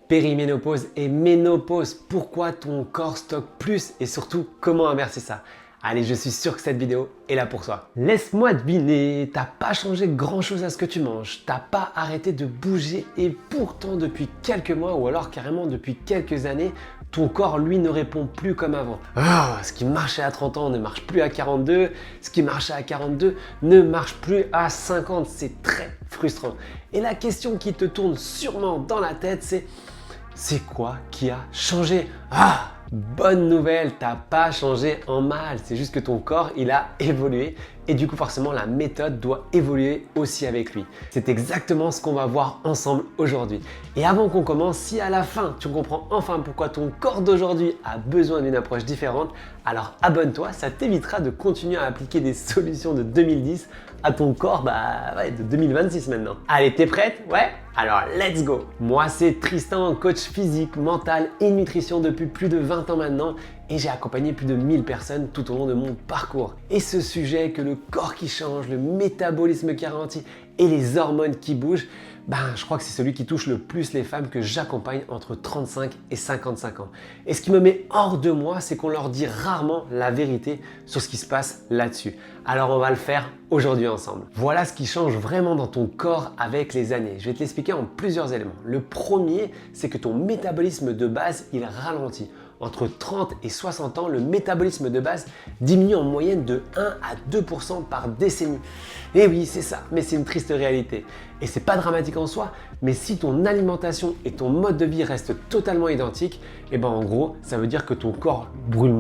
Périménopause et ménopause, pourquoi ton corps stocke plus et surtout comment inverser ça? Allez, je suis sûr que cette vidéo est là pour toi. Laisse-moi deviner, t'as pas changé grand chose à ce que tu manges, t'as pas arrêté de bouger et pourtant depuis quelques mois ou alors carrément depuis quelques années, ton corps lui ne répond plus comme avant. Ah, ce qui marchait à 30 ans ne marche plus à 42, ce qui marchait à 42 ne marche plus à 50, c'est très frustrant. Et la question qui te tourne sûrement dans la tête, c'est quoi qui a changé? Ah, bonne nouvelle, t'as pas changé en mal, c'est juste que ton corps il a évolué et du coup forcément la méthode doit évoluer aussi avec lui. C'est exactement ce qu'on va voir ensemble aujourd'hui. Et avant qu'on commence, si à la fin tu comprends enfin pourquoi ton corps d'aujourd'hui a besoin d'une approche différente, alors abonne-toi, ça t'évitera de continuer à appliquer des solutions de 2010 à ton corps de 2026 maintenant. Allez, t'es prête? Ouais? Alors let's go! Moi c'est Tristan, coach physique, mental et nutrition depuis plus de 20 ans maintenant et j'ai accompagné plus de 1000 personnes tout au long de mon parcours. Et ce sujet que le corps qui change, le métabolisme qui ralentit et les hormones qui bougent, je crois que c'est celui qui touche le plus les femmes que j'accompagne entre 35 et 55 ans. Et ce qui me met hors de moi, c'est qu'on leur dit rarement la vérité sur ce qui se passe là-dessus. Alors on va le faire aujourd'hui ensemble. Voilà ce qui change vraiment dans ton corps avec les années. Je vais te l'expliquer en plusieurs éléments. Le premier, c'est que ton métabolisme de base, il ralentit. Entre 30 et 60 ans, le métabolisme de base diminue en moyenne de 1 à 2% par décennie. Et oui, c'est ça, mais c'est une triste réalité. Et c'est pas dramatique en soi, mais si ton alimentation et ton mode de vie restent totalement identiques, en gros, ça veut dire que ton corps brûle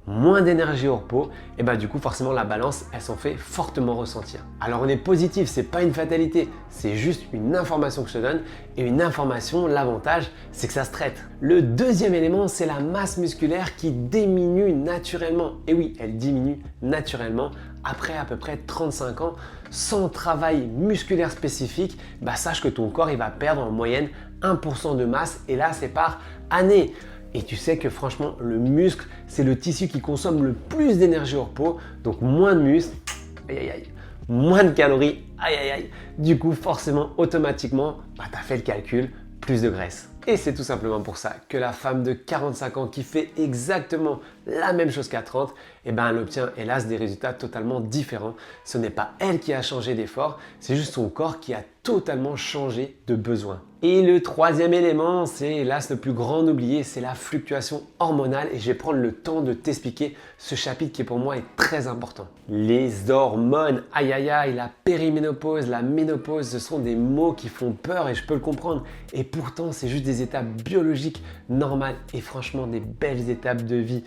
moins d'énergie au repos, et du coup forcément la balance elle s'en fait fortement ressentir. Alors on est positif, c'est pas une fatalité, c'est juste une information que je te donne et une information, l'avantage c'est que ça se traite. Le deuxième élément c'est la masse musculaire qui diminue naturellement, et oui elle diminue naturellement après à peu près 35 ans sans travail musculaire spécifique, sache que ton corps il va perdre en moyenne 1% de masse et là c'est par année. Et tu sais que franchement, le muscle, c'est le tissu qui consomme le plus d'énergie au repos. Donc moins de muscles, aïe aïe aïe, moins de calories, aïe aïe aïe. Du coup, forcément, automatiquement, tu as fait le calcul, plus de graisse. Et c'est tout simplement pour ça que la femme de 45 ans qui fait exactement la même chose qu'à 30, elle obtient hélas des résultats totalement différents. Ce n'est pas elle qui a changé d'effort, c'est juste son corps qui a totalement changé de besoin. Et le troisième élément, c'est hélas le plus grand oublié, c'est la fluctuation hormonale et je vais prendre le temps de t'expliquer ce chapitre qui pour moi est très important. Les hormones, aïe aïe aïe, la périménopause, la ménopause, ce sont des mots qui font peur et je peux le comprendre. Et pourtant, c'est juste des étapes biologiques normales et franchement des belles étapes de vie.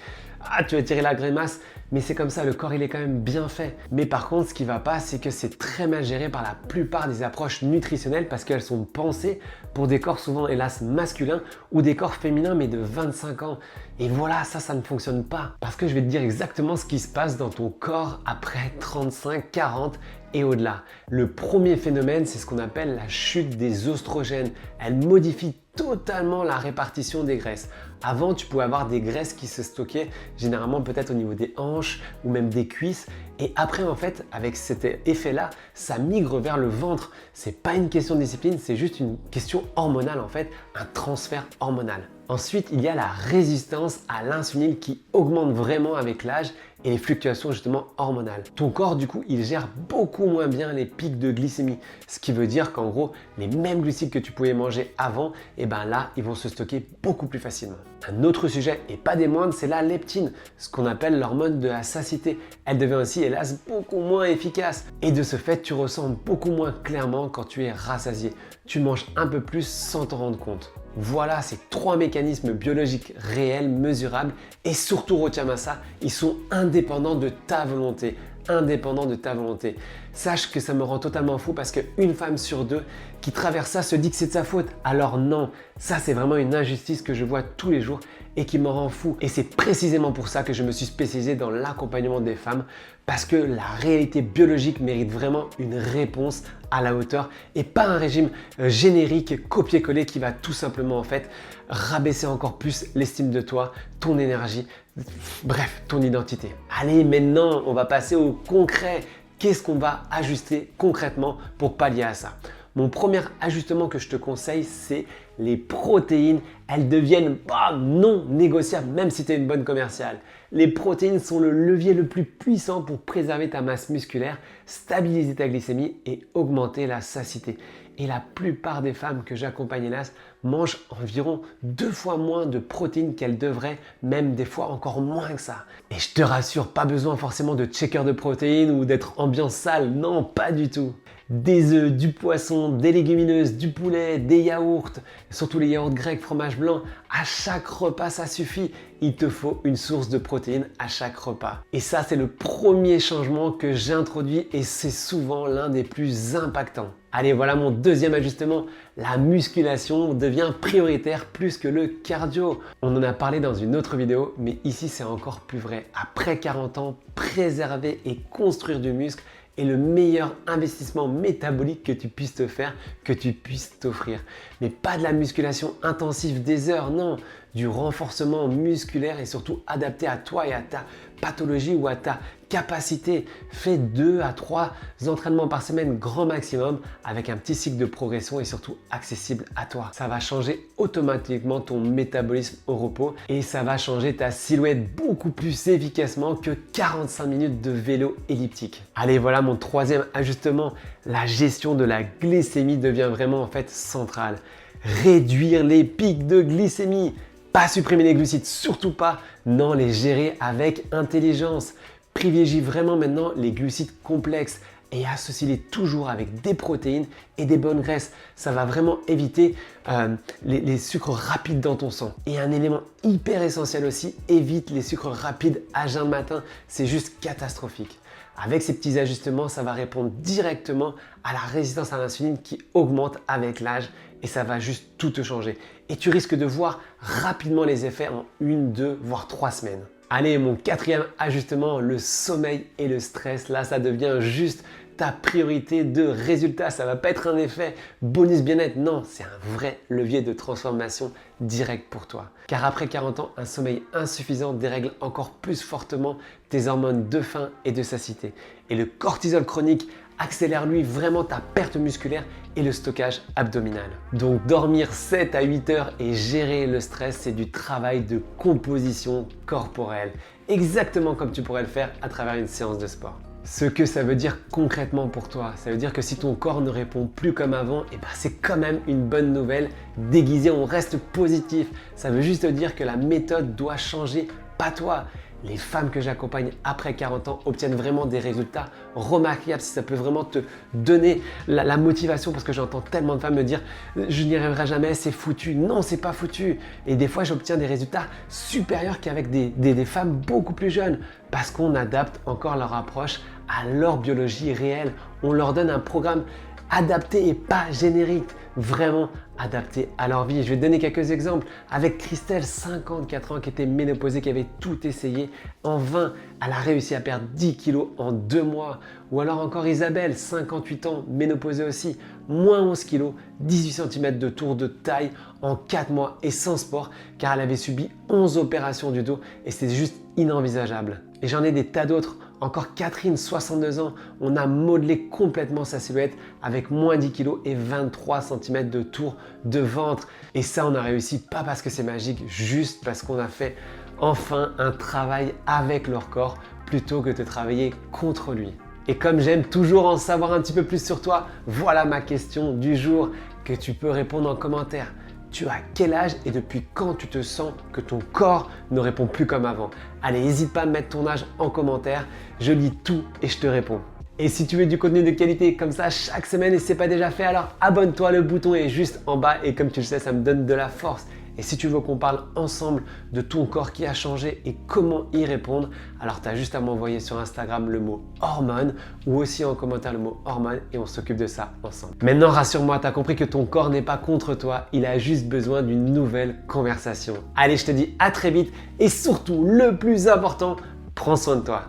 Ah, tu vas tirer la grimace, mais c'est comme ça, le corps il est quand même bien fait. Mais par contre, ce qui va pas, c'est que c'est très mal géré par la plupart des approches nutritionnelles parce qu'elles sont pensées pour des corps souvent hélas masculins ou des corps féminins mais de 25 ans. Et voilà, ça ne fonctionne pas. Parce que je vais te dire exactement ce qui se passe dans ton corps après 35, 40 et au-delà. Le premier phénomène, c'est ce qu'on appelle la chute des oestrogènes. Elle modifie totalement la répartition des graisses. Avant, tu pouvais avoir des graisses qui se stockaient généralement peut-être au niveau des hanches ou même des cuisses. Et après, en fait, avec cet effet-là, ça migre vers le ventre. C'est pas une question de discipline, c'est juste une question hormonale en fait, un transfert hormonal. Ensuite, il y a la résistance à l'insuline qui augmente vraiment avec l'âge et les fluctuations justement hormonales. Ton corps du coup, il gère beaucoup moins bien les pics de glycémie, ce qui veut dire qu'en gros, les mêmes glucides que tu pouvais manger avant, là, ils vont se stocker beaucoup plus facilement. Un autre sujet, et pas des moindres, c'est la leptine, ce qu'on appelle l'hormone de la satiété. Elle devient aussi, hélas, beaucoup moins efficace. Et de ce fait, tu ressens beaucoup moins clairement quand tu es rassasié. Tu manges un peu plus sans t'en rendre compte. Voilà ces trois mécanismes biologiques réels, mesurables et surtout retiens bien ça, ils sont indépendants de ta volonté. Sache que ça me rend totalement fou parce qu'une femme sur deux qui traverse ça se dit que c'est de sa faute. Alors non, ça c'est vraiment une injustice que je vois tous les jours et qui me rend fou. Et c'est précisément pour ça que je me suis spécialisé dans l'accompagnement des femmes parce que la réalité biologique mérite vraiment une réponse à la hauteur et pas un régime générique copier-coller qui va tout simplement en fait rabaisser encore plus l'estime de toi, ton énergie, bref, ton identité. Allez, maintenant, on va passer au concret. Qu'est-ce qu'on va ajuster concrètement pour pallier à ça? Mon premier ajustement que je te conseille, c'est les protéines, elles deviennent non négociables même si tu es une bonne commerciale. Les protéines sont le levier le plus puissant pour préserver ta masse musculaire, stabiliser ta glycémie et augmenter la satiété. Et la plupart des femmes que j'accompagne hélas mangent environ 2 fois moins de protéines qu'elles devraient, même des fois encore moins que ça. Et je te rassure, pas besoin forcément de checker de protéines ou d'être ambiance sale, non pas du tout. Des œufs, du poisson, des légumineuses, du poulet, des yaourts, surtout les yaourts grecs, fromage blanc, à chaque repas ça suffit. Il te faut une source de protéines à chaque repas. Et ça c'est le premier changement que j'introduis et c'est souvent l'un des plus impactants. Allez, voilà mon deuxième ajustement. La musculation devient prioritaire plus que le cardio. On en a parlé dans une autre vidéo, mais ici c'est encore plus vrai. Après 40 ans, préserver et construire du muscle est le meilleur investissement métabolique que tu puisses te faire, que tu puisses t'offrir. Mais pas de la musculation intensive des heures, non. Du renforcement musculaire et surtout adapté à toi et à ta pathologie ou à ta capacité. Fais 2 à 3 entraînements par semaine grand maximum avec un petit cycle de progression et surtout accessible à toi. Ça va changer automatiquement ton métabolisme au repos et ça va changer ta silhouette beaucoup plus efficacement que 45 minutes de vélo elliptique. Allez, voilà mon troisième ajustement. La gestion de la glycémie devient vraiment en fait centrale. Réduire les pics de glycémie. Pas supprimer les glucides, surtout pas. Non, les gérer avec intelligence. Privilégie vraiment maintenant les glucides complexes et associe-les toujours avec des protéines et des bonnes graisses. Ça va vraiment éviter les sucres rapides dans ton sang. Et un élément hyper essentiel aussi, évite les sucres rapides à jeun le matin. C'est juste catastrophique. Avec ces petits ajustements, ça va répondre directement à la résistance à l'insuline qui augmente avec l'âge et ça va juste tout te changer. Et tu risques de voir rapidement les effets en 1, 2, voire 3 semaines. Allez, mon quatrième ajustement, le sommeil et le stress. Là, ça devient juste ta priorité de résultat. Ça ne va pas être un effet bonus bien-être. Non, c'est un vrai levier de transformation direct pour toi. Car après 40 ans, un sommeil insuffisant dérègle encore plus fortement tes hormones de faim et de satiété. Et le cortisol chronique accélère lui vraiment ta perte musculaire et le stockage abdominal. Donc dormir 7 à 8 heures et gérer le stress, c'est du travail de composition corporelle. Exactement comme tu pourrais le faire à travers une séance de sport. Ce que ça veut dire concrètement pour toi, ça veut dire que si ton corps ne répond plus comme avant, c'est quand même une bonne nouvelle. Déguisé, on reste positif. Ça veut juste dire que la méthode doit changer, pas toi. Les femmes que j'accompagne après 40 ans obtiennent vraiment des résultats remarquables. Si ça peut vraiment te donner la motivation, parce que j'entends tellement de femmes me dire « je n'y arriverai jamais, c'est foutu ». Non, c'est pas foutu. Et des fois, j'obtiens des résultats supérieurs qu'avec des femmes beaucoup plus jeunes parce qu'on adapte encore leur approche à leur biologie réelle. On leur donne un programme adapté et pas générique, vraiment adapté à leur vie. Je vais te donner quelques exemples. Avec Christelle, 54 ans, qui était ménopausée, qui avait tout essayé. En vain, elle a réussi à perdre 10 kilos en 2 mois. Ou alors encore Isabelle, 58 ans, ménopausée aussi, moins 11 kilos, 18 cm de tour de taille en 4 mois et sans sport, car elle avait subi 11 opérations du dos et c'était juste inenvisageable. Et j'en ai des tas d'autres. Encore Catherine, 62 ans, on a modelé complètement sa silhouette avec moins 10 kg et 23 cm de tour de ventre. Et ça, on a réussi pas parce que c'est magique, juste parce qu'on a fait enfin un travail avec leur corps plutôt que de travailler contre lui. Et comme j'aime toujours en savoir un petit peu plus sur toi, voilà ma question du jour que tu peux répondre en commentaire. Tu as quel âge et depuis quand tu te sens que ton corps ne répond plus comme avant? Allez, n'hésite pas à mettre ton âge en commentaire. Je lis tout et je te réponds. Et si tu veux du contenu de qualité comme ça chaque semaine et ce n'est pas déjà fait, alors abonne-toi, le bouton est juste en bas et comme tu le sais, ça me donne de la force. Et si tu veux qu'on parle ensemble de ton corps qui a changé et comment y répondre, alors tu as juste à m'envoyer sur Instagram le mot hormone ou aussi en commentaire le mot hormone et on s'occupe de ça ensemble. Maintenant, rassure-moi, tu as compris que ton corps n'est pas contre toi, il a juste besoin d'une nouvelle conversation. Allez, je te dis à très vite et surtout, le plus important, prends soin de toi.